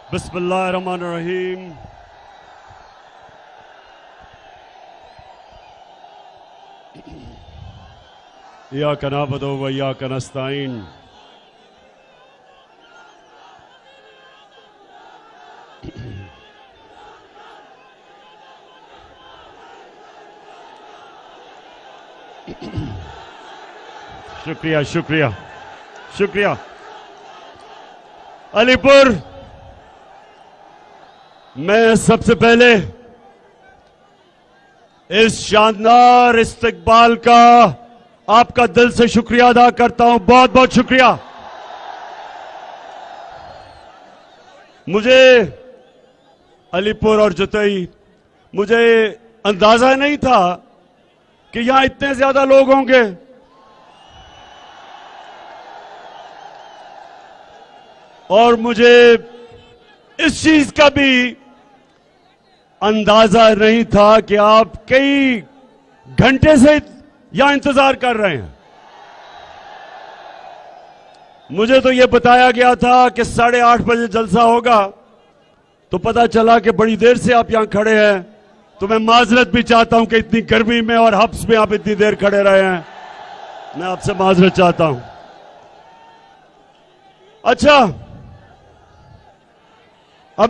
बिस्मिल्लाहिर्रहमानिर्रहीम। इय्याका नअबुदु व इय्याका नस्तईन। शुक्रिया शुक्रिया शुक्रिया। अलीपुर, मैं सबसे पहले इस शानदार इस्तकबाल का आपका दिल से शुक्रिया अदा करता हूं। बहुत बहुत शुक्रिया। मुझे अलीपुर और जतई, मुझे अंदाजा नहीं था कि यहां इतने ज्यादा लोग होंगे। और मुझे इस चीज का भी अंदाजा नहीं था कि आप कई घंटे से यहां इंतजार कर रहे हैं। मुझे तो यह बताया गया था कि 8:30 बजे जलसा होगा, तो पता चला कि बड़ी देर से आप यहां खड़े हैं। तो मैं माजरत भी चाहता हूं कि इतनी गर्मी में और हब्स में आप इतनी देर खड़े रहे हैं। मैं आपसे माजरत चाहता हूं। अच्छा, अब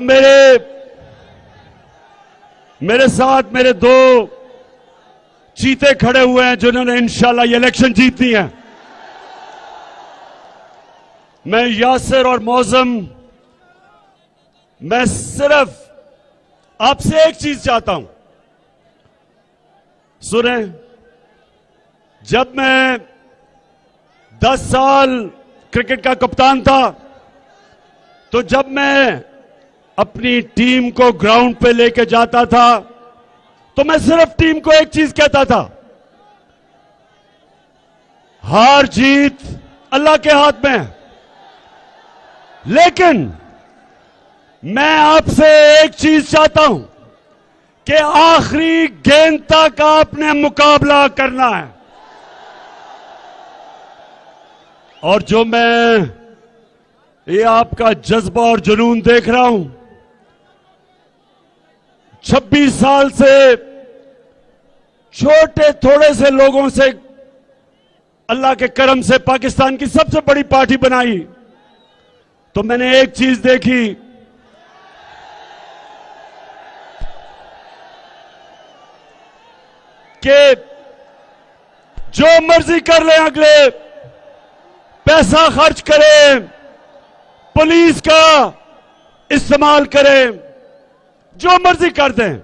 मेरे साथ मेरे दो चीते खड़े हुए हैं जिन्होंने इंशाल्लाह ये इलेक्शन जीतनी है। मैं यासिर और मौसम, मैं सिर्फ आपसे एक चीज चाहता हूं, सुने। जब मैं 10 साल क्रिकेट का कप्तान था, तो जब मैं अपनी टीम को ग्राउंड पे लेके जाता था, तो मैं सिर्फ टीम को एक चीज कहता था, हार जीत अल्लाह के हाथ में है। लेकिन मैं आपसे एक चीज चाहता हूं कि आखिरी गेंद तक आपने मुकाबला करना है। और जो मैं ये आपका जज्बा और जुनून देख रहा हूं, 26 साल से छोटे थोड़े से लोगों से अल्लाह के करम से पाकिस्तान की सबसे बड़ी पार्टी बनाई, तो मैंने एक चीज देखी कि जो मर्जी कर लें, अगले पैसा खर्च करें, पुलिस का इस्तेमाल करें, जो मर्जी कर दें,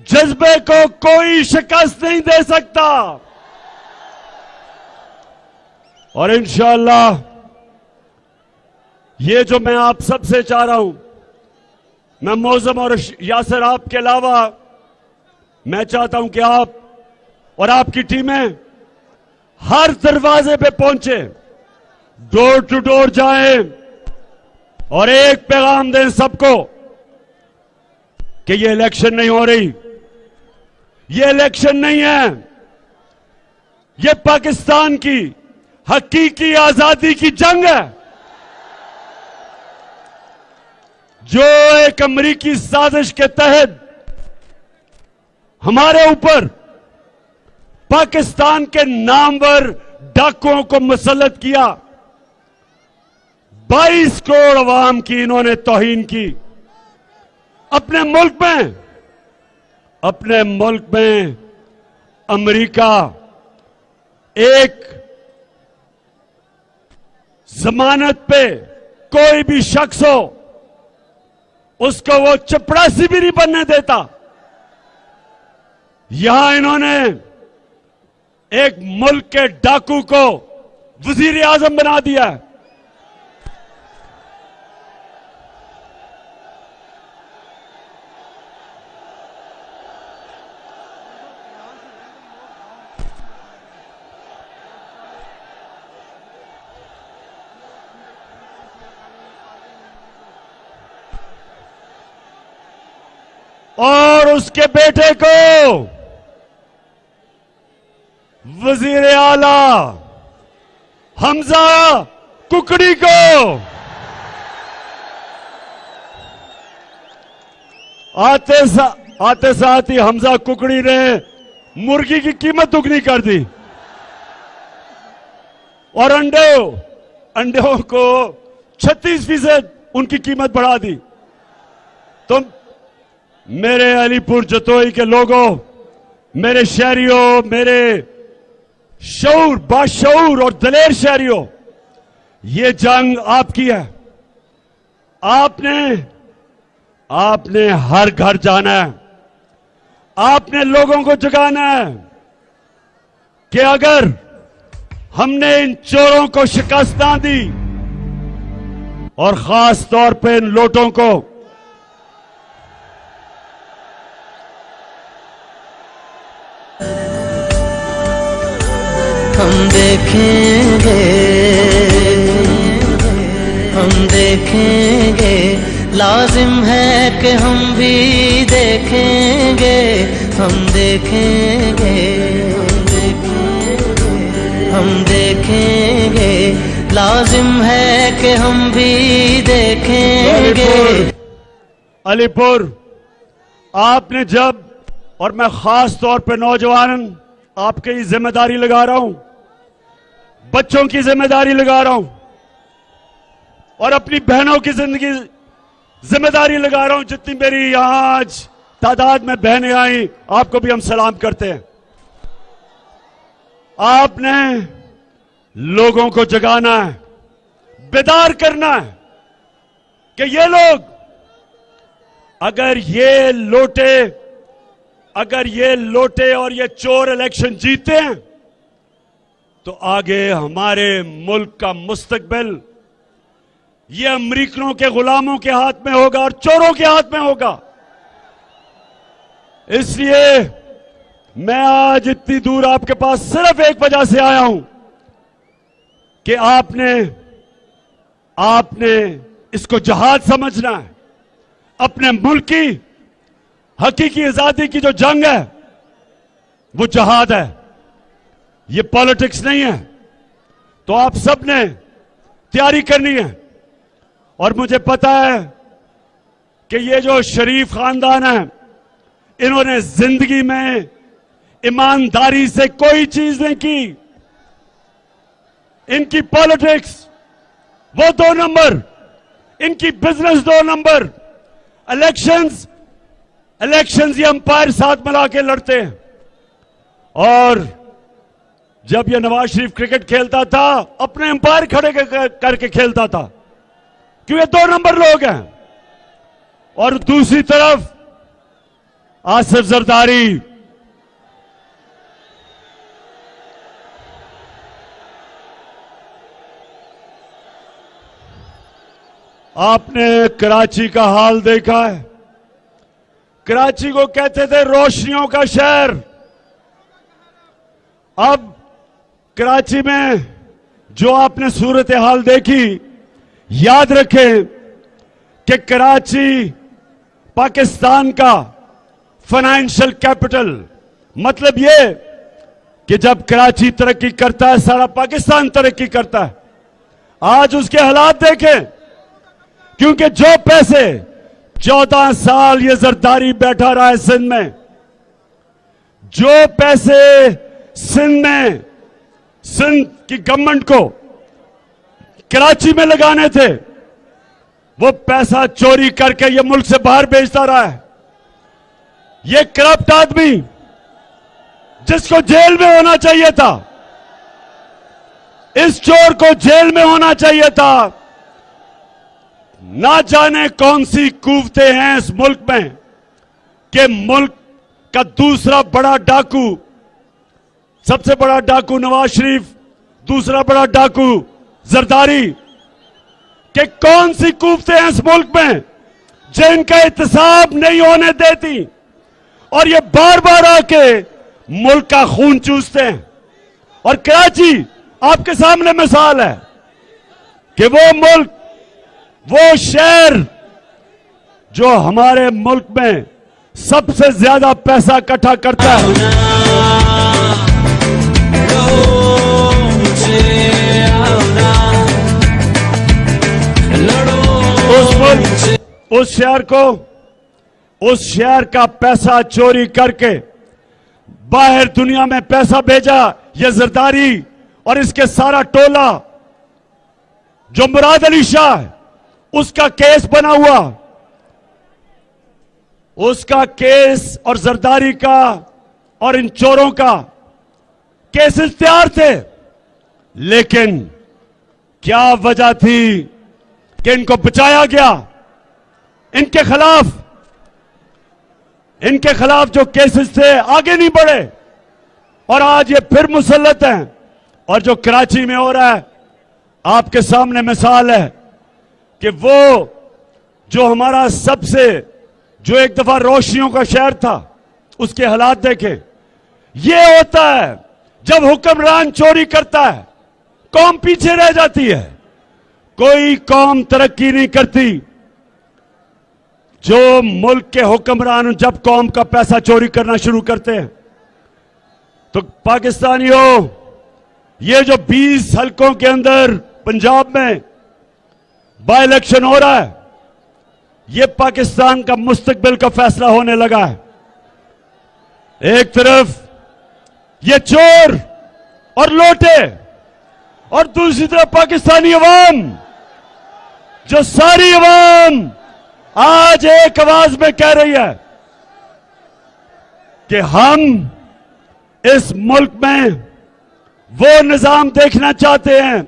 जज्बे को कोई शिकस्त नहीं दे सकता। और इंशाअल्लाह ये जो मैं आप सबसे चाह रहा हूं, मैं मौसम और यासिर आपके अलावा मैं चाहता हूं कि आप और आपकी टीमें हर दरवाजे पे पहुंचे, डोर टू डोर जाएं और एक पैगाम दें सबको कि ये इलेक्शन नहीं हो रही, ये इलेक्शन नहीं है, ये पाकिस्तान की हकीकी आजादी की जंग है, जो एक अमेरिकी साजिश के तहत हमारे ऊपर पाकिस्तान के नामवर डाकुओं को मुसल्लत किया। 22 करोड़ अवाम की इन्होंने तौहीन की। अपने मुल्क में अमेरिका एक जमानत पे कोई भी शख्स हो, उसको वो चपरासी भी नहीं बनने देता। यहां इन्होंने एक मुल्क के डाकू को वजीर आजम बना दिया है। और उसके बेटे को वजीर आला हमजा कुकड़ी को आते साथ ही हमजा कुकड़ी ने मुर्गी की कीमत दुगनी कर दी और अंडों को 36% उनकी कीमत बढ़ा दी। तो मेरे अलीपुर जतोई के लोगों, मेरे शहरियों, मेरे बाशऊर और दलेर शहरियों, ये जंग आपकी है। आपने हर घर जाना है, आपने लोगों को जगाना है कि अगर हमने इन चोरों को शिकस्त ना दी और खास तौर पे इन लोटों को, हम देखेंगे, लाजिम है कि हम भी देखेंगे, हम देखेंगे, लाजिम है कि हम भी देखेंगे। अलीपुर आपने जब, और मैं खास तौर पे नौजवान आपके ही जिम्मेदारी लगा रहा हूं, बच्चों की जिम्मेदारी लगा रहा हूं और अपनी बहनों की जिम्मेदारी लगा रहा हूं। जितनी मेरी यहां आज तादाद में बहनें आई, आपको भी हम सलाम करते हैं। आपने लोगों को जगाना है, बेदार करना है कि ये लोग अगर ये लोटे और ये चोर इलेक्शन जीते हैं तो आगे हमारे मुल्क का मुस्तकबिल ये अमरीकनों के गुलामों के हाथ में होगा और चोरों के हाथ में होगा। इसलिए मैं आज इतनी दूर आपके पास सिर्फ एक वजह से आया हूं कि आपने इसको जहाद समझना है। अपने मुल्क की हकीकी आजादी की जो जंग है वो जहाद है, ये पॉलिटिक्स नहीं है। तो आप सब ने तैयारी करनी है और मुझे पता है कि ये जो शरीफ खानदान है, इन्होंने जिंदगी में ईमानदारी से कोई चीज नहीं की। इनकी पॉलिटिक्स वो 2 नंबर, इनकी बिजनेस 2 नंबर। इलेक्शंस ये अंपायर साथ मिला के लड़ते हैं। और जब ये नवाज शरीफ क्रिकेट खेलता था अपने अंपायर खड़े करके खेलता था, क्यों ये 2 नंबर लोग हैं। और दूसरी तरफ आसिफ जरदारी, आपने कराची का हाल देखा है। कराची को कहते थे रोशनियों का शहर। अब कराची में जो आपने सूरत हाल देखी, याद रखें कि कराची पाकिस्तान का फाइनेंशियल कैपिटल, मतलब ये कि जब कराची तरक्की करता है सारा पाकिस्तान तरक्की करता है। आज उसके हालात देखें, क्योंकि जो पैसे 14 साल ये जरदारी बैठा रहा है सिंध में, जो पैसे सिंध की गवर्नमेंट को कराची में लगाने थे, वो पैसा चोरी करके ये मुल्क से बाहर भेजता रहा है। ये करप्ट आदमी जिसको जेल में होना चाहिए था, इस चोर को जेल में होना चाहिए था। ना जाने कौन सी कुव्वतें हैं इस मुल्क में कि मुल्क का दूसरा बड़ा डाकू, सबसे बड़ा डाकू नवाज शरीफ, दूसरा बड़ा डाकू जरदारी, कि कौन सी कुव्वतें हैं इस मुल्क में जिनका एहतसाब नहीं होने देती और ये बार बार आके मुल्क का खून चूसते हैं। और कराची आपके सामने मिसाल है कि वो मुल्क, वो शहर जो हमारे मुल्क में सबसे ज्यादा पैसा इकट्ठा करता है, उस शहर को उस शहर का पैसा चोरी करके बाहर दुनिया में पैसा भेजा, ये जरदारी और इसके सारा टोला। जो मुराद अली शाह है, उसका केस बना हुआ, उसका केस और जरदारी का और इन चोरों का केसेस तैयार थे। लेकिन क्या वजह थी कि इनको बचाया गया? इनके खिलाफ जो केसेस थे आगे नहीं बढ़े और आज ये फिर मुसल्लत हैं। और जो कराची में हो रहा है, आपके सामने मिसाल है कि वो जो हमारा सबसे जो एक दफा रोशनियों का शहर था, उसके हालात देखें। ये होता है जब हुक्मरान चोरी करता है, कौम पीछे रह जाती है, कोई कौम तरक्की नहीं करती। जो मुल्क के हुक्मरान जब कौम का पैसा चोरी करना शुरू करते हैं, तो पाकिस्तानियों, ये जो 20 हलकों के अंदर पंजाब में बाय इलेक्शन हो रहा है, ये पाकिस्तान का मुस्तकबिल का फैसला होने लगा है। एक तरफ ये चोर और लोटे और दूसरी तरफ पाकिस्तानी अवाम, जो सारी अवाम आज एक आवाज में कह रही है कि हम इस मुल्क में वो निजाम देखना चाहते हैं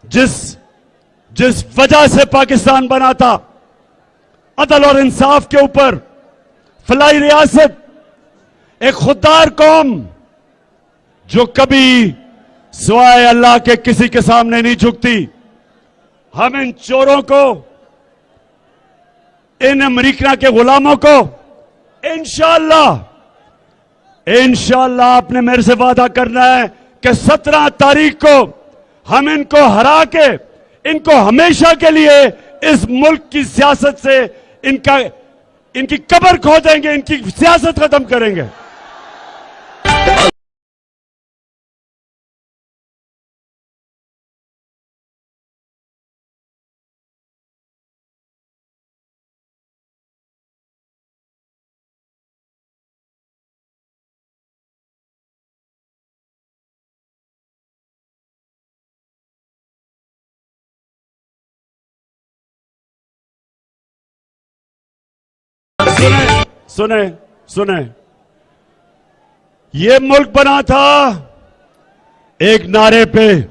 जिस वजह से पाकिस्तान बना था, अदल और इंसाफ के ऊपर, फलाई रियासत, एक खुददार कौम जो कभी सिवाय अल्लाह के किसी के सामने नहीं झुकती। हम इन चोरों को, इन अमेरिका के गुलामों को इंशाअल्लाह आपने मेरे से वादा करना है कि 17 तारीख को हम इनको हरा के, इनको हमेशा के लिए इस मुल्क की सियासत से इनकी कब्र खोदेंगे, इनकी सियासत खत्म करेंगे। सुने, ये मुल्क बना था एक नारे पे।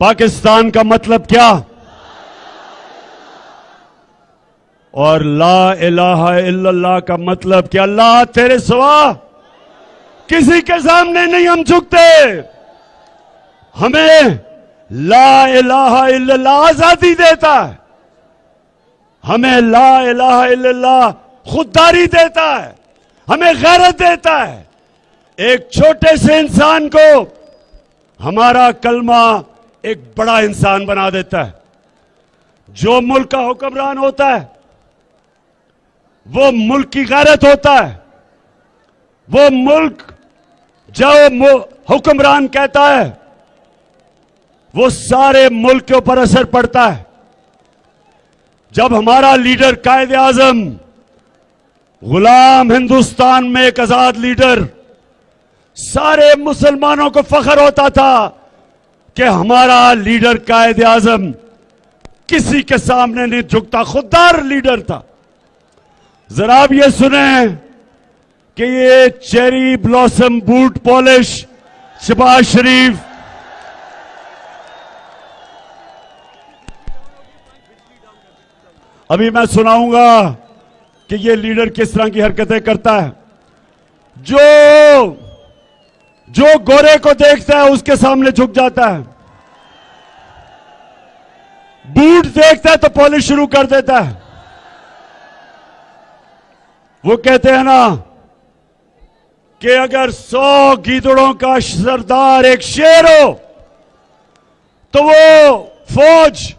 पाकिस्तान का मतलब क्या? और ला इलाहा इल्लल्लाह का मतलब क्या? अल्लाह तेरे सिवा किसी के सामने नहीं हम झुकते। हमें ला इलाहा इल्लल्लाह आजादी देता है, हमें ला इलाहा इल्लल्लाह खुददारी देता है, हमें गैरत देता है। एक छोटे से इंसान को हमारा कलमा एक बड़ा इंसान बना देता है। जो मुल्क का हुक्मरान होता है, वो मुल्क की गैरत होता है। वो मुल्क जो हुक्मरान कहता है, वो सारे मुल्क के ऊपर असर पड़ता है। जब हमारा लीडर कायदे आजम, गुलाम हिंदुस्तान में एक आजाद लीडर, सारे मुसलमानों को फख्र होता था कि हमारा लीडर कायदे आजम किसी के सामने नहीं झुकता, खुददार लीडर था। जरा आप ये सुने कि ये cherry blossom boot polish Shahbaz Sharif, अभी मैं सुनाऊंगा कि ये लीडर किस तरह की हरकतें करता है। जो गोरे को देखता है उसके सामने झुक जाता है, बूट देखता है तो पॉलिश शुरू कर देता है। वो कहते हैं ना कि अगर 100 गीदड़ों का सरदार एक शेर हो तो वो फौज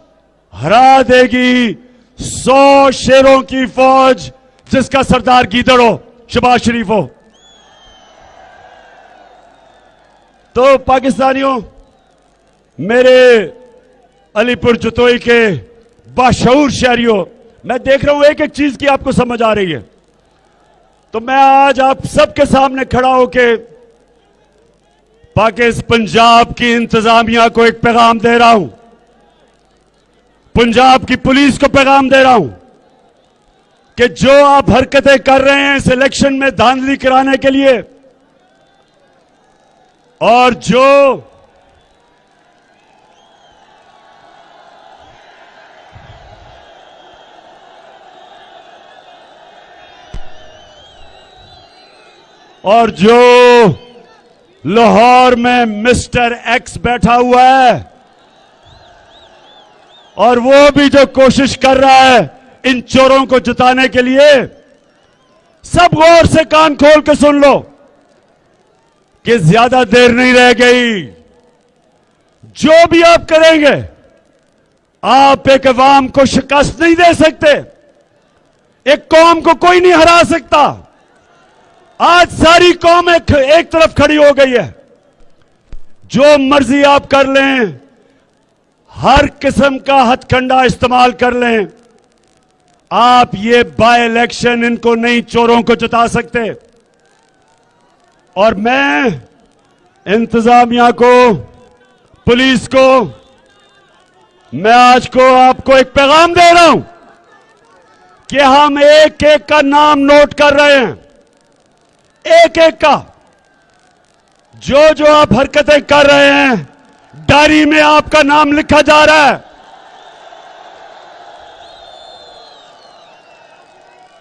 हरा देगी 100 शेरों की फौज जिसका सरदार गीदड़ हो, शहबाज शरीफ हो। तो पाकिस्तानियों, मेरे अलीपुर जतोई के बाशऊर शहरियों, मैं देख रहा हूं एक एक चीज की आपको समझ आ रही है। तो मैं आज आप सबके सामने खड़ा होके पाकिस्तान पंजाब की इंतजामिया को एक पैगाम दे रहा हूं, पंजाब की पुलिस को पैगाम दे रहा हूं कि जो आप हरकतें कर रहे हैं इस इलेक्शन में धांधली कराने के लिए, और जो लाहौर में मिस्टर एक्स बैठा हुआ है और वो भी जो कोशिश कर रहा है इन चोरों को जिताने के लिए, सब गौर से कान खोल के सुन लो कि ज्यादा देर नहीं रह गई। जो भी आप करेंगे, आप एक अवाम को शिकस्त नहीं दे सकते, एक कौम को कोई नहीं हरा सकता। आज सारी कौम एक तरफ खड़ी हो गई है। जो मर्जी आप कर लें, हर किस्म का हथकंडा इस्तेमाल कर लें, आप ये बाय इलेक्शन इनको नहीं, चोरों को जिता सकते। और मैं इंतजामिया को, पुलिस को, मैं आज को आपको एक पैगाम दे रहा हूं कि हम एक एक का नाम नोट कर रहे हैं, एक एक का। जो जो आप हरकतें कर रहे हैं, डायरी में आपका नाम लिखा जा रहा है।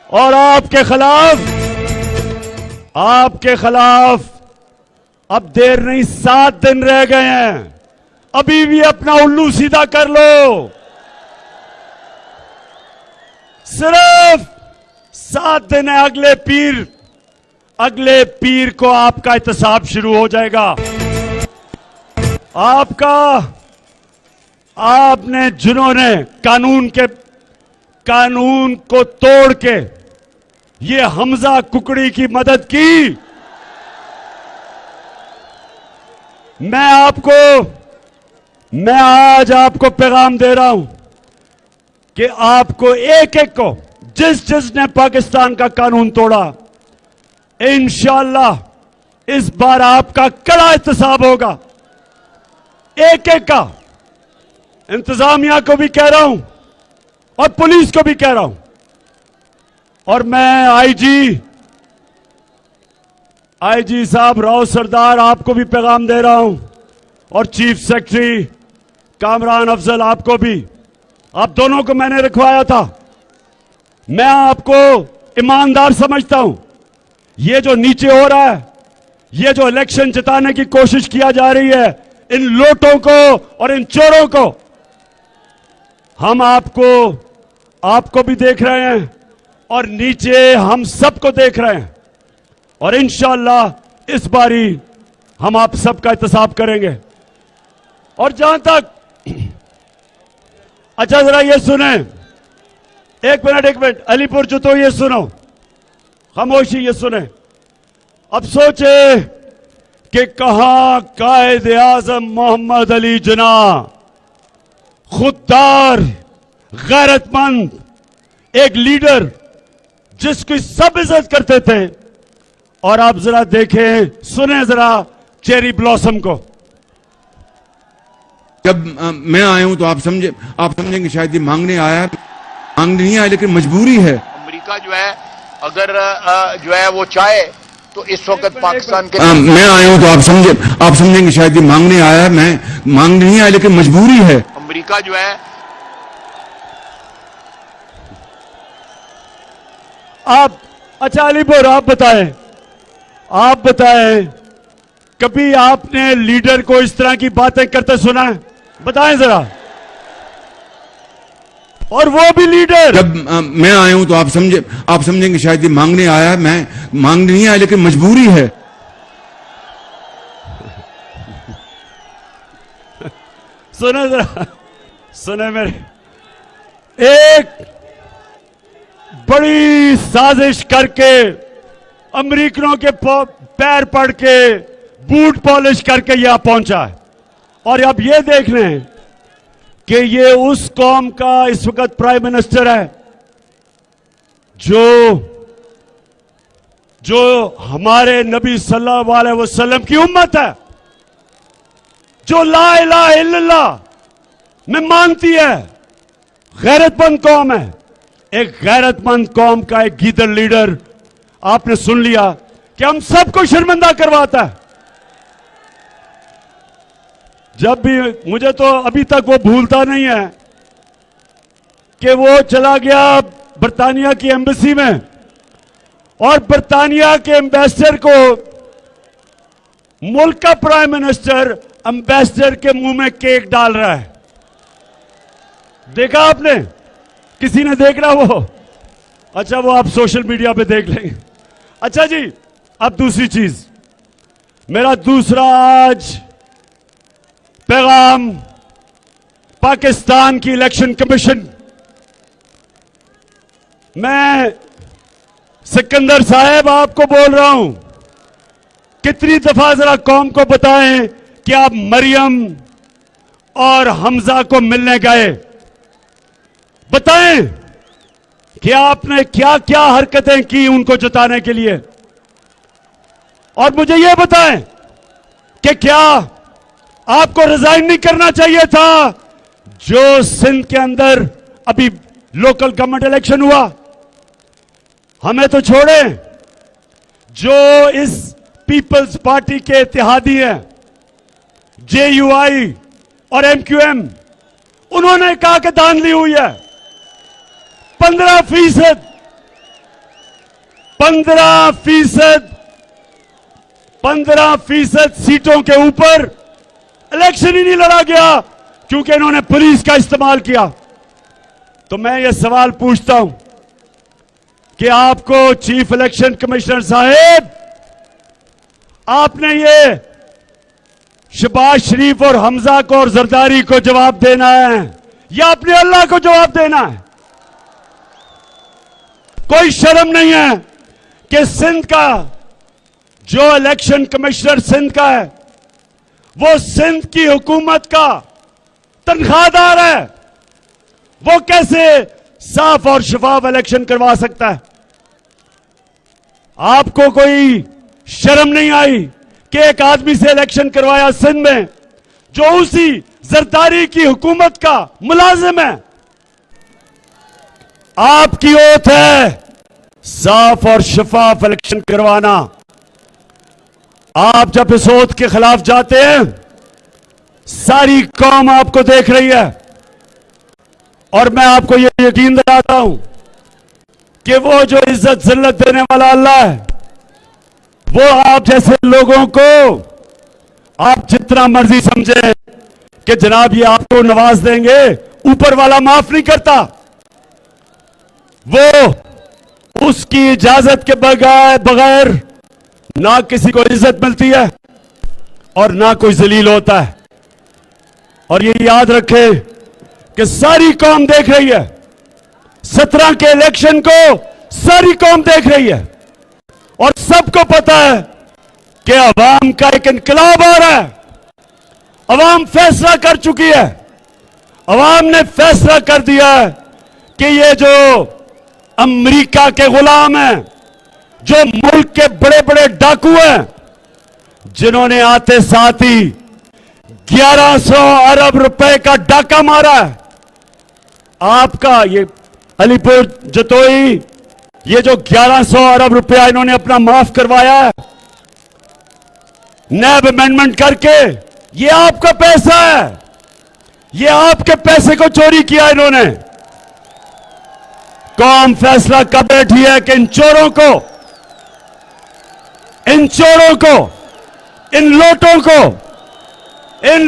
और आपके खिलाफ अब देर नहीं, 7 दिन रह गए हैं। अभी भी अपना उल्लू सीधा कर लो। सिर्फ 7 दिन है। अगले पीर को आपका एहतसाब शुरू हो जाएगा। आपने जिन्होंने कानून को तोड़ के ये हमजा कुकड़ी की मदद की, मैं आज आपको पैगाम दे रहा हूं कि आपको एक एक को, जिसने पाकिस्तान का कानून तोड़ा, इंशाअल्लाह इस बार आपका कड़ा एहतसाब होगा। एक एक का। इंतजामिया को भी कह रहा हूं और पुलिस को भी कह रहा हूं। और मैं आईजी साहब राव सरदार, आपको भी पैगाम दे रहा हूं, और चीफ सेक्रेटरी कामरान अफजल, आपको भी। आप दोनों को मैंने रखवाया था। मैं आपको ईमानदार समझता हूं। ये जो नीचे हो रहा है, ये जो इलेक्शन जिताने की कोशिश किया जा रही है, इन लोटों को और इन चोरों को, हम आपको भी देख रहे हैं और नीचे हम सबको देख रहे हैं। और इंशाअल्लाह इस बारी हम आप सबका एहतसाब करेंगे। और जहां तक, अच्छा जरा ये सुने, एक मिनट, अलीपुर जो, तो ये सुनो, खामोशी, ये सुने। अब सोचे कि कहां कायद आजम मोहम्मद अली जिन्ना, खुददार, गैरतमंद, एक लीडर जिसकी सब इज्जत करते थे, और आप जरा देखें, सुने जरा चेरी ब्लॉसम को। जब मैं आया हूं तो आप समझेंगे शायद ये मांगने आया है, मांगने नहीं आया, लेकिन मजबूरी है। अमेरिका जो है, अगर जो है वो चाहे तो इस वक्त पाकिस्तान के, मैं आया हूं तो आप समझेंगे शायद ये मांगने आया है, मैं मांगने नहीं आया, लेकिन मजबूरी है। अमेरिका जो है, अच्छा अलीपुर, आप बताएं, कभी आपने लीडर को इस तरह की बातें करते सुना है? बताएं जरा। और वो भी लीडर। जब मैं आया हूं तो आप समझेंगे शायद ये मांगने आया है, मैं मांगने नहीं आया, लेकिन मजबूरी है। सुने जरा, सुने मेरे, एक बड़ी साजिश करके, अमेरिकनों के पैर पड़ के, बूट पॉलिश करके यहां पहुंचा है। और अब ये देख लें कि ये उस कौम का इस वक्त प्राइम मिनिस्टर है जो जो हमारे नबी सल्लल्लाहु अलैहि वसल्लम की उम्मत है, जो ला इलाहा इल्लल्लाह में मानती है, गैरतमंद कौम है। एक गैरतमंद कौम का एक गीदड़ लीडर आपने सुन लिया कि हम सबको शर्मिंदा करवाता है। जब भी मुझे तो अभी तक वो भूलता नहीं है कि वो चला गया बर्तानिया की एम्बेसी में और बर्तानिया के एम्बेसडर को मुल्क का प्राइम मिनिस्टर एम्बेसडर के मुंह में केक डाल रहा है। देखा आपने? किसी ने देख रहा वो? अच्छा, वो आप सोशल मीडिया पे देख लेंगे। अच्छा जी, अब दूसरी चीज, मेरा दूसरा आज पैगाम पाकिस्तान की इलेक्शन कमीशन, मैं सिकंदर साहब आपको बोल रहा हूं, कितनी दफा जरा कौम को बताएं कि आप मरियम और हमजा को मिलने गए। बताएं कि आपने क्या क्या हरकतें की उनको जताने के लिए। और मुझे यह बताएं कि क्या आपको रिजाइन नहीं करना चाहिए था जो सिंध के अंदर अभी लोकल गवर्नमेंट इलेक्शन हुआ। हमें तो छोड़े, जो इस पीपल्स पार्टी के इत्तेहादी हैं, JUI और MQM, उन्होंने कहा कि दान ली हुई है 15%। 15% सीटों के ऊपर इलेक्शन ही नहीं लड़ा गया क्योंकि इन्होंने पुलिस का इस्तेमाल किया। तो मैं ये सवाल पूछता हूं कि आपको चीफ इलेक्शन कमिश्नर साहब, आपने ये शहबाज शरीफ और हमजा को और जरदारी को जवाब देना है या अपने अल्लाह को जवाब देना है? कोई शर्म नहीं है कि सिंध का जो इलेक्शन कमिश्नर सिंध का है, वो सिंध की हुकूमत का तनख्वाहदार है। वो कैसे साफ और शफाफ इलेक्शन करवा सकता है? आपको कोई शर्म नहीं आई कि एक आदमी से इलेक्शन करवाया सिंध में जो उसी जरदारी की हुकूमत का मुलाजिम है? आपकी ओथ है साफ और शफाफ इलेक्शन करवाना। आप जब इस ओथ के खिलाफ जाते हैं, सारी कौम आपको देख रही है और मैं आपको यह यकीन दिलाता हूं कि वो जो इज्जत जिल्लत देने वाला अल्लाह है, वो आप जैसे लोगों को आप जितना मर्जी समझे कि जनाब ये आपको नवाज देंगे, ऊपर वाला माफ नहीं करता। वो उसकी इजाजत के बगैर ना किसी को इज्जत मिलती है और ना कोई जलील होता है। और ये याद रखें कि सारी कौम देख रही है, 17 के इलेक्शन को सारी कौम देख रही है और सबको पता है कि अवाम का एक इनकलाब आ रहा है। अवाम फैसला कर चुकी है, अवाम ने फैसला कर दिया है कि ये जो अमेरिका के गुलाम हैं, जो मुल्क के बड़े बड़े डाकू हैं, जिन्होंने आते साथ ही 1100 अरब रुपए का डाका मारा है, आपका ये अलीपुर जतोई, ये जो 1100 अरब रुपया इन्होंने अपना माफ करवाया है नैब अमेंडमेंट करके, ये आपका पैसा है। ये आपके पैसे को चोरी किया इन्होंने। कौम फैसला कर बैठी है कि इन चोरों को, इन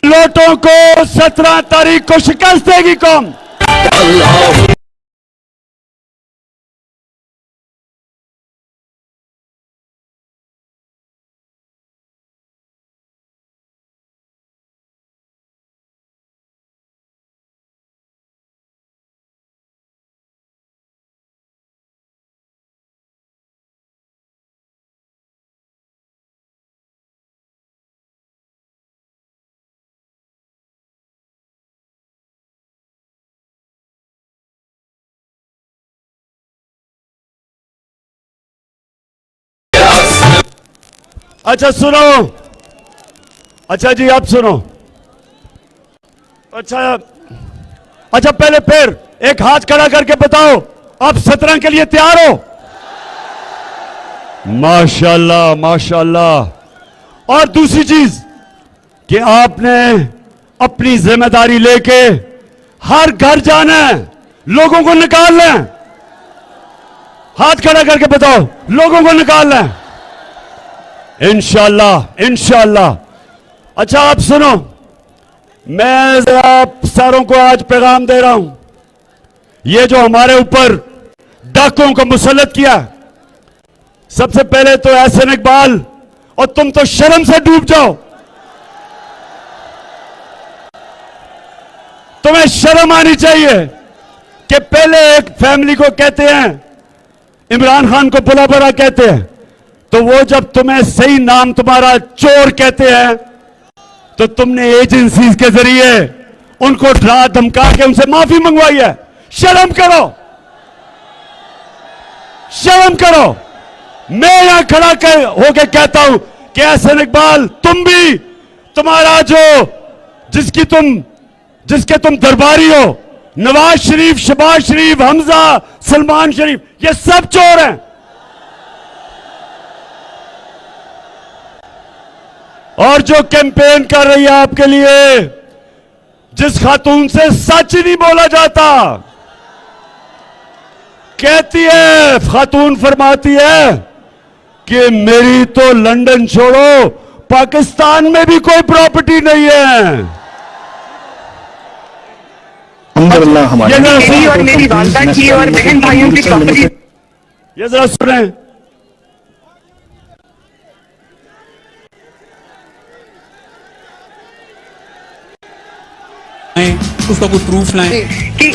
लोटों को 17 तारीख को शिकस्त देगी कौम। अच्छा सुनो, अच्छा जी आप सुनो, अच्छा पहले फिर एक हाथ खड़ा करके बताओ आप सत्रह के लिए तैयार हो? माशाल्लाह माशाल्लाह। और दूसरी चीज कि आपने अपनी जिम्मेदारी लेके हर घर जाना है, लोगों को निकालना है। हाथ खड़ा करके बताओ, लोगों को निकालना है इंशाल्लाह इंशाल्लाह। अच्छा आप सुनो, मैं जरा आप सारों को आज पैगाम दे रहा हूं, ये जो हमारे ऊपर डाकुओं को मुसल्लत किया, सबसे पहले तो एहसन इकबाल और तुम तो शर्म से डूब जाओ, तुम्हें शर्म आनी चाहिए कि पहले एक फैमिली को कहते हैं, इमरान खान को बुला बरा कहते हैं, तो वो जब तुम्हें सही नाम तुम्हारा चोर कहते हैं तो तुमने एजेंसीज के जरिए उनको डरा धमका के उनसे माफी मंगवाई है। शर्म करो, शर्म करो। मैं यहां खड़ा कर होके कहता हूं कि एहसन इकबाल तुम भी, तुम्हारा जो जिसके तुम दरबारी हो, नवाज शरीफ, शहबाज शरीफ, हमजा, सलमान शरीफ, ये सब चोर हैं। और जो कैंपेन कर रही है आपके लिए, जिस खातून से सच नहीं बोला जाता, कहती है, खातून फरमाती है कि मेरी तो लंदन छोड़ो पाकिस्तान में भी कोई प्रॉपर्टी नहीं है। अल्हम्दुलिल्लाह हमारी मेरी और मेरी वालदा की और बहन भाइयों की प्रॉपर्टी। ये जरा सुने, उसका कोई प्रूफ लाएं कि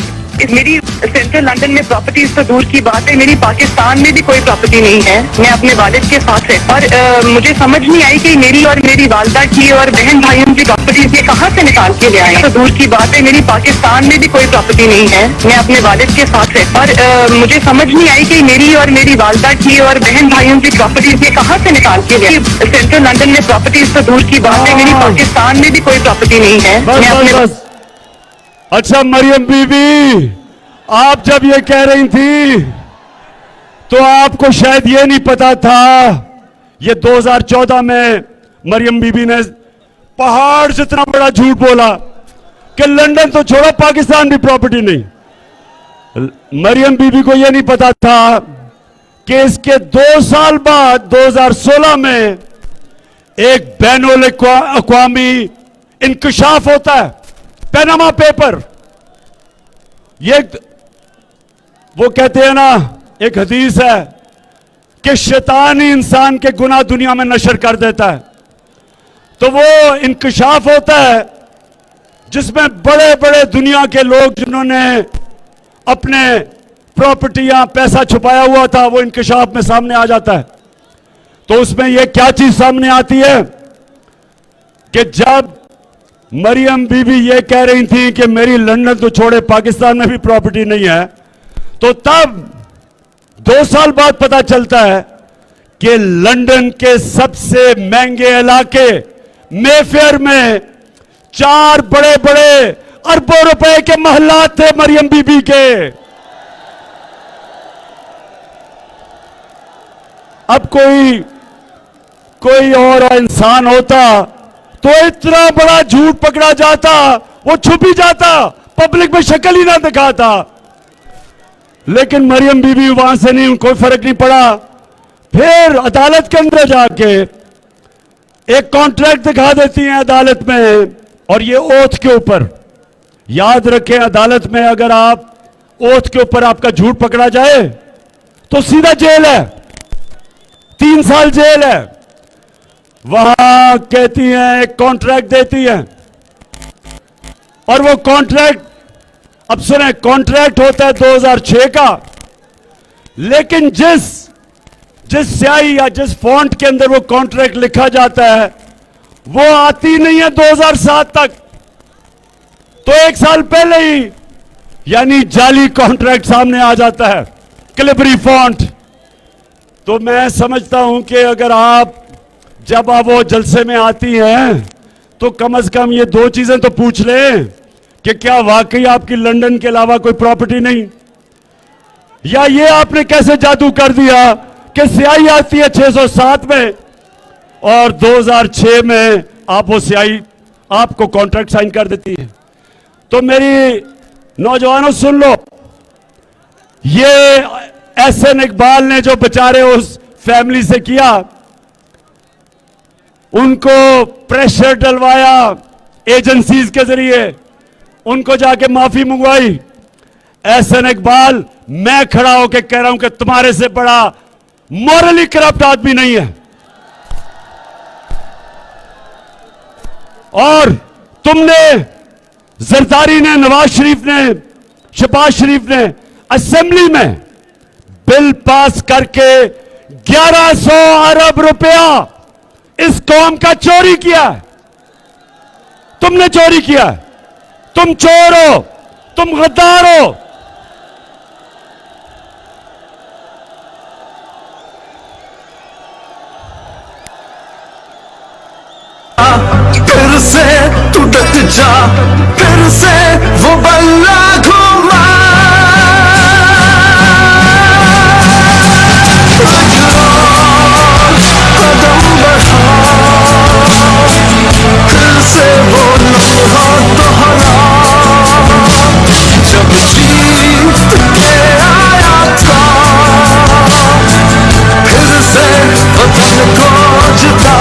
मेरी सेंट्रल लंदन में प्रॉपर्टीज तो दूर की बात है, मेरी पाकिस्तान में भी कोई प्रॉपर्टी नहीं है। मैं अपने वालिद के साथ है और मुझे समझ नहीं आई कि मेरी और मेरी वालदा की और बहन भाइयों की प्रॉपर्टीज ये कहाँ से निकाल के ले आए। तो दूर की बात है, मेरी पाकिस्तान में भी कोई प्रॉपर्टी नहीं है। मैं अपने वालिद के साथ है और मुझे समझ नहीं आई कि मेरी और मेरी वालदा की और बहन भाइयों की प्रॉपर्टीज ये कहाँ से निकाल के ले आए। सेंट्रल लंदन में प्रॉपर्टीज तो दूर की बात है, मेरी पाकिस्तान में भी कोई प्रॉपर्टी नहीं है। मैं अपने अच्छा मरियम बीबी, आप जब ये कह रही थी तो आपको शायद ये नहीं पता था, ये 2014 में मरियम बीबी ने पहाड़ जितना बड़ा झूठ बोला कि लंदन तो छोड़ो पाकिस्तान भी प्रॉपर्टी नहीं। मरियम बीबी को यह नहीं पता था कि इसके 2 साल बाद 2016 में एक बैनुल अक़वामी इंकशाफ होता है, पैनामा पेपर। ये वो कहते हैं ना, एक हदीस है कि शैतान ही इंसान के गुनाह दुनिया में नशर कर देता है। तो वो इंकशाफ होता है जिसमें बड़े बड़े दुनिया के लोग जिन्होंने अपने प्रॉपर्टियां, पैसा छुपाया हुआ था, वो इंकशाफ में सामने आ जाता है। तो उसमें ये क्या चीज सामने आती है कि जब मरियम बीबी ये कह रही थी कि मेरी लंदन तो छोड़े पाकिस्तान में भी प्रॉपर्टी नहीं है, तो तब 2 साल बाद पता चलता है कि लंदन के सबसे महंगे इलाके मेफेयर में 4 बड़े बड़े अरबों रुपए के महल्लात थे मरियम बीबी के। अब कोई और इंसान होता तो इतना बड़ा झूठ पकड़ा जाता, वो छुप ही जाता, पब्लिक में शक्ल ही ना दिखाता। लेकिन मरियम बीबी वहां से नहीं, कोई फर्क नहीं पड़ा। फिर अदालत के अंदर जाके एक कॉन्ट्रैक्ट दिखा देती हैं अदालत में, और ये ओथ के ऊपर, याद रखें अदालत में अगर आप ओथ के ऊपर आपका झूठ पकड़ा जाए तो सीधा जेल है, 3 साल जेल है। वहां कहती हैं, एक कॉन्ट्रैक्ट देती हैं, और वो कॉन्ट्रैक्ट, अब सुने, कॉन्ट्रैक्ट होता है 2006 का, लेकिन जिस स्याही या जिस फॉन्ट के अंदर वो कॉन्ट्रैक्ट लिखा जाता है वो आती नहीं है 2007 तक। तो 1 साल पहले ही यानी जाली कॉन्ट्रैक्ट सामने आ जाता है, कैलिबरी फॉन्ट। तो मैं समझता हूं कि अगर आप जब आप वो जलसे में आती हैं तो कम से कम ये दो चीजें तो पूछ लें कि क्या वाकई आपकी लंदन के अलावा कोई प्रॉपर्टी नहीं, या ये आपने कैसे जादू कर दिया कि स्याही आती है 607 में और 2006 में आप वो स्याही आपको कॉन्ट्रैक्ट साइन कर देती है। तो मेरी नौजवानों सुन लो, ये एहसन इकबाल ने जो बेचारे उस फैमिली से किया, उनको प्रेशर डलवाया एजेंसीज के जरिए, उनको जाके माफी मंगवाई। एहसन इकबाल, मैं खड़ा होकर कह रहा हूं कि तुम्हारे से बड़ा मॉरली करप्ट आदमी नहीं है। और तुमने, जरदारी ने, नवाज शरीफ ने, शहबाज शरीफ ने असेंबली में बिल पास करके 1100 अरब रुपया इस कौम का चोरी किया है। तुमने चोरी किया है, तुम चोर हो, तुम गद्दार हो। फिर से तू डट जा, फिर से वो बल्ला घुमा, कदम बढ़ा, फिर से वो लम्हा दोहरा, जब जीत के आया था, फिर से वतन को जिता।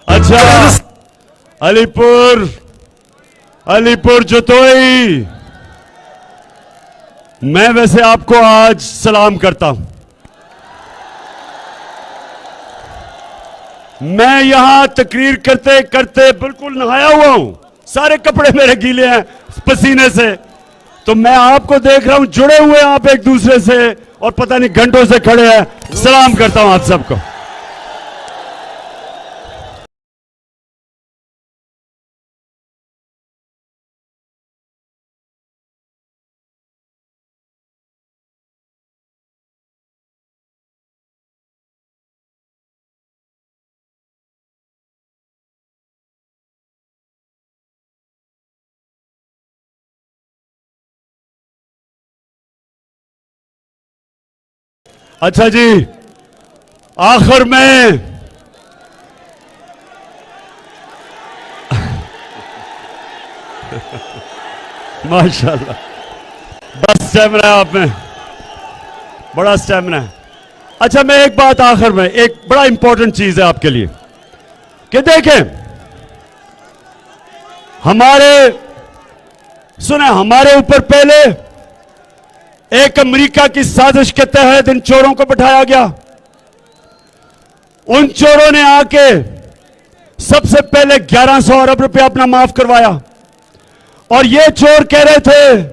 अच्छा, अलीपुर जतोई, मैं वैसे आपको आज सलाम करता हूं। मैं यहां तकरीर करते करते बिल्कुल नहाया हुआ हूं, सारे कपड़े मेरे गीले हैं पसीने से, तो मैं आपको देख रहा हूं जुड़े हुए आप एक दूसरे से और पता नहीं घंटों से खड़े हैं। सलाम करता हूं आप सबको। अच्छा जी, आखिर में माशाल्लाह, बस स्टैमिना है आप में, बड़ा स्टैमिना है। अच्छा, मैं एक बात आखिर में, एक बड़ा इंपॉर्टेंट चीज है आपके लिए कि देखें, हमारे ऊपर पहले एक अमेरिका की साजिश के तहत इन चोरों को बिठाया गया। उन चोरों ने आके सबसे पहले 1100 अरब रुपया अपना माफ करवाया और ये चोर कह रहे थे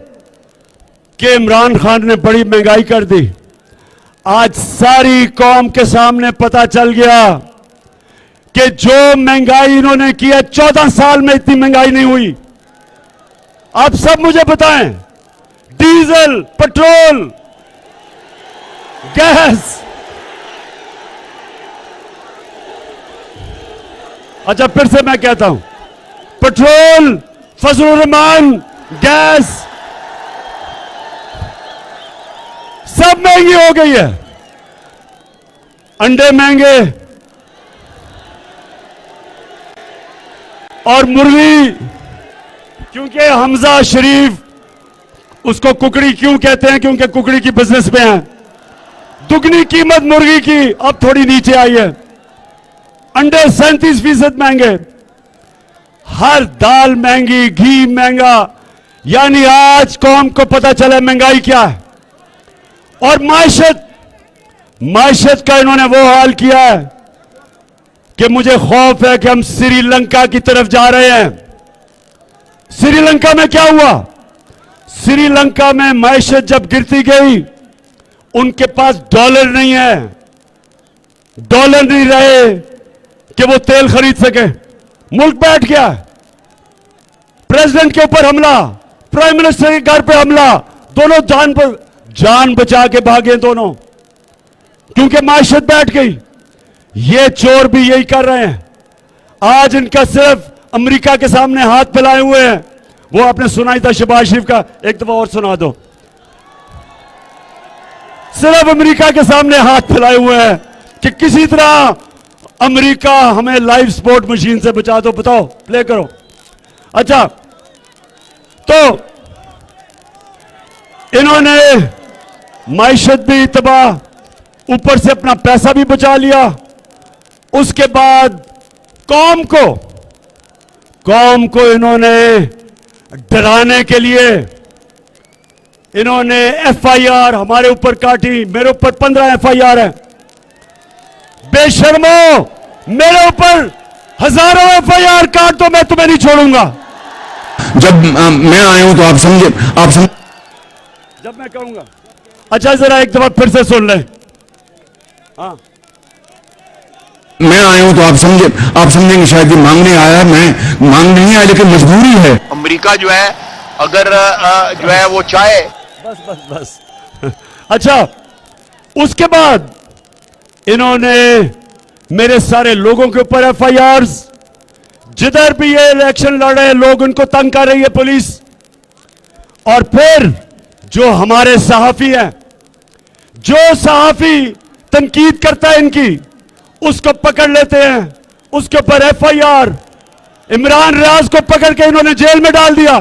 कि इमरान खान ने बड़ी महंगाई कर दी। आज सारी कौम के सामने पता चल गया कि जो महंगाई इन्होंने की है, 14 साल में इतनी महंगाई नहीं हुई। आप सब मुझे बताएं, डीजल, पेट्रोल, गैस, अच्छा फिर से मैं कहता हूं, पेट्रोल, फजलुर रहमान, गैस सब महंगी हो गई है। अंडे महंगे और मुर्गी, क्योंकि हमजा शरीफ उसको कुकड़ी क्यों कहते हैं, क्योंकि कुकड़ी की बिजनेस में है। दुगनी कीमत मुर्गी की अब थोड़ी नीचे आई है। अंडे 37% महंगे, हर दाल महंगी, घी महंगा, यानी आज कौम को पता चला महंगाई क्या है। और मायशत का इन्होंने वो हाल किया है कि मुझे खौफ है कि हम श्रीलंका की तरफ जा रहे हैं। श्रीलंका में क्या हुआ? श्रीलंका में मायशत जब गिरती गई, उनके पास डॉलर नहीं है, डॉलर नहीं रहे कि वो तेल खरीद सके, मुल्क बैठ गया। प्रेसिडेंट के ऊपर हमला, प्राइम मिनिस्टर के घर पे हमला, दोनों जान बचा के भागे दोनों, क्योंकि माशत बैठ गई। ये चोर भी यही कर रहे हैं। आज इनका सिर्फ अमेरिका के सामने हाथ फैलाए हुए हैं। वो आपने सुना ही था शहबाज शरीफ का, एक दफा और सुना दो। सिर्फ अमेरिका के सामने हाथ फैलाए हुए हैं कि किसी तरह अमेरिका हमें लाइव स्पोर्ट मशीन से बचा दो। बताओ, प्ले करो। अच्छा, तो इन्होंने माइशत भी तबाह, ऊपर से अपना पैसा भी बचा लिया। उसके बाद कौम को इन्होंने डराने के लिए इन्होंने एफआईआर हमारे ऊपर काटी। मेरे ऊपर 15 एफआईआर है। बेशर्मो, मेरे ऊपर हजारों एफआईआर काट दो, मैं तुम्हें नहीं छोड़ूंगा। जब मैं आया हूं तो आप समझ जब मैं कहूंगा। अच्छा, जरा एक दफा फिर से सुन लें। हाँ, मैं आया हूं तो आप समझेंगे शायद ये मांगने आया। मैं मांगने नहीं आया, लेकिन मजबूरी है। अमेरिका जो है अगर जो है वो चाहे। बस अच्छा, उसके बाद इन्होंने मेरे सारे लोगों के ऊपर एफआईआर, जिधर भी ये इलेक्शन लड़ रहे लोग उनको तंग कर रही है पुलिस। और फिर जो हमारे सहाफी हैं, जो सहाफी तनकीद करता है इनकी, उसको पकड़ लेते हैं, उसके ऊपर एफआईआर। इमरान रियाज को पकड़ के इन्होंने जेल में डाल दिया।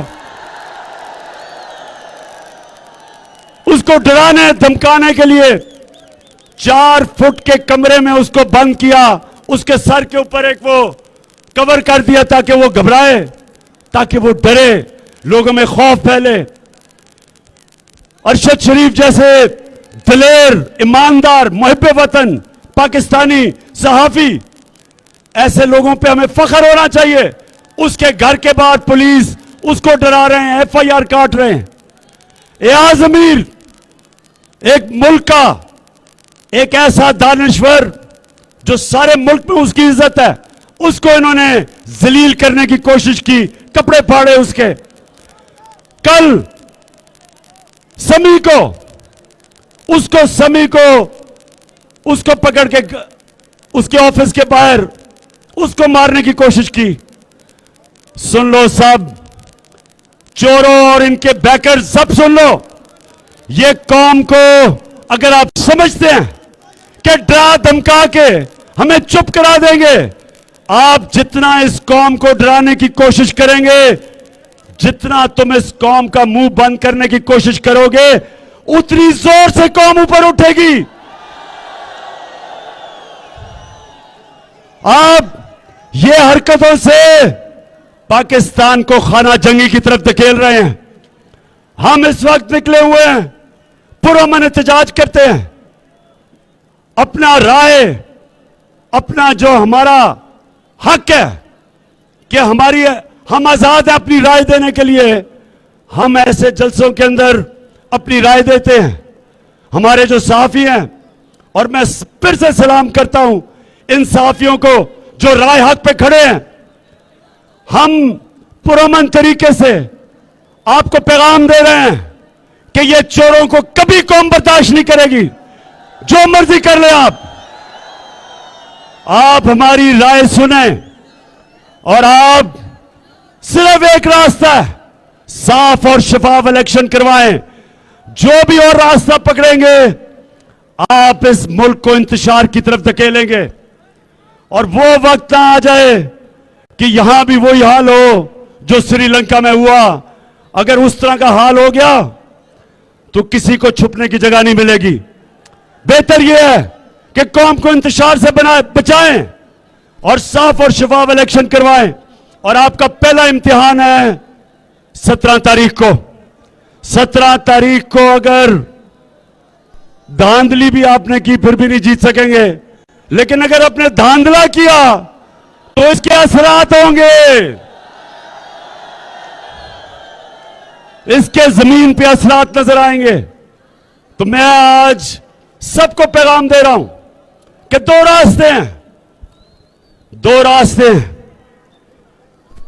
उसको डराने धमकाने के लिए 4 फुट के कमरे में उसको बंद किया। उसके सर के ऊपर एक वो कवर कर दिया ताकि वो घबराए, ताकि वो डरे, लोगों में खौफ फैले। अरशद शरीफ जैसे दिलेर, ईमानदार, मुहिब्बे वतन पाकिस्तानी सहाफी, ऐसे लोगों पे हमें फख्र होना चाहिए। उसके घर के बाद पुलिस उसको डरा रहे हैं, एफआईआर काट रहे हैं। एयाज अमीर, एक मुल्क का एक ऐसा दानिश्वर जो सारे मुल्क में उसकी इज्जत है, उसको इन्होंने जलील करने की कोशिश की, कपड़े फाड़े उसके। कल समी को उसको पकड़ के उसके ऑफिस के बाहर उसको मारने की कोशिश की। सुन लो सब, चोरों और इनके बैकर्स, सब सुन लो। ये कौम को अगर आप समझते हैं कि डरा धमका के हमें चुप करा देंगे, आप जितना इस कौम को डराने की कोशिश करेंगे, जितना तुम इस कौम का मुंह बंद करने की कोशिश करोगे, उतनी जोर से कौम ऊपर उठेगी। आप ये हरकतों से पाकिस्तान को खाना जंगी की तरफ धकेल रहे हैं। हम इस वक्त निकले हुए हैं, पुरअमन एहतजाज करते हैं। अपना राय, अपना जो हमारा हक है कि हम आजाद है अपनी राय देने के लिए, हम ऐसे जलसों के अंदर अपनी राय देते हैं। हमारे जो सहाफी हैं, और मैं फिर से सलाम करता हूं इन सहाफियों को जो राय हक पे खड़े हैं। हम पुरअमन तरीके से आपको पैगाम दे रहे हैं कि ये चोरों को कभी कौम बर्दाश्त नहीं करेगी। जो मर्जी कर ले आप हमारी राय सुने, और आप सिर्फ एक रास्ता है, साफ और शफाफ इलेक्शन करवाएं। जो भी और रास्ता पकड़ेंगे, आप इस मुल्क को इंतशार की तरफ धकेलेंगे। और वो वक्त ना आ जाए कि यहां भी वही हाल हो जो श्रीलंका में हुआ। अगर उस तरह का हाल हो गया तो किसी को छुपने की जगह नहीं मिलेगी। बेहतर यह है कि कौम को इंतशार से बचाएं और साफ और शफाफ इलेक्शन करवाएं। और आपका पहला इम्तिहान है 17 तारीख को। 17 तारीख को अगर धांधली भी आपने की फिर भी नहीं जीत सकेंगे, लेकिन अगर आपने धांधला किया तो इसके असरात होंगे, इसके जमीन पे असरात नजर आएंगे। तो मैं आज सबको पैगाम दे रहा हूं कि 2 रास्ते हैं, 2 रास्ते हैं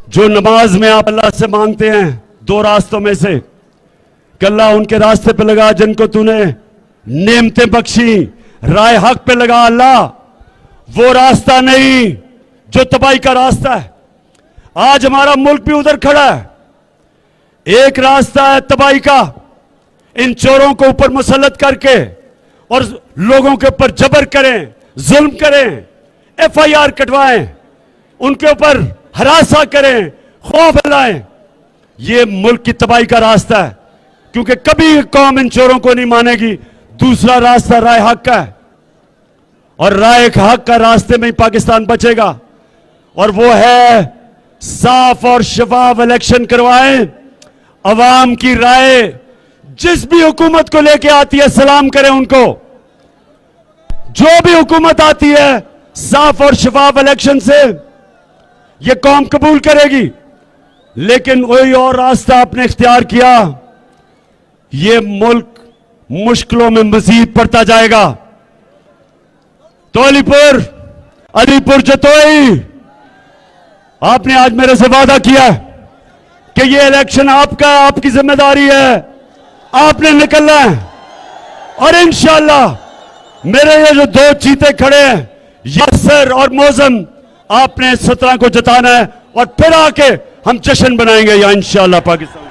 जो नमाज में आप अल्लाह से मांगते हैं। 2 रास्तों में से कल्ला उनके रास्ते पे लगा जिनको तूने नेमतें बख्शी, राय हक पे लगा अल्लाह। वो रास्ता नहीं जो तबाही का रास्ता है। आज हमारा मुल्क भी उधर खड़ा है। एक रास्ता है तबाही का, इन चोरों को ऊपर मुसल्लत करके और लोगों के ऊपर जबर करें, जुल्म करें, FIR कटवाएं, उनके ऊपर हरासा करें, खौफ फैलाएं। ये मुल्क की तबाही का रास्ता है, क्योंकि कभी कौम इन चोरों को नहीं मानेगी। दूसरा रास्ता राय हक का है, और राय हक का रास्ते में ही पाकिस्तान बचेगा। और वो है साफ और शफाफ इलेक्शन करवाएं, अवाम की राय जिस भी हुकूमत को लेके आती है सलाम करें उनको। जो भी हुकूमत आती है साफ और शफाफ इलेक्शन से ये कौम कबूल करेगी। लेकिन कोई और रास्ता आपने इख्तियार किया, ये मुल्क मुश्किलों में मजीद पड़ता जाएगा। तो अलीपुर जतोई, आपने आज मेरे से वादा किया कि ये इलेक्शन आपका है, आपकी जिम्मेदारी है, आपने निकलना है। और इंशाअल्लाह मेरे ये जो दो चीते खड़े हैं, यासर और मौजम, आपने 17 को जताना है और फिर आके हम जश्न बनाएंगे या इंशाअल्लाह पाकिस्तान।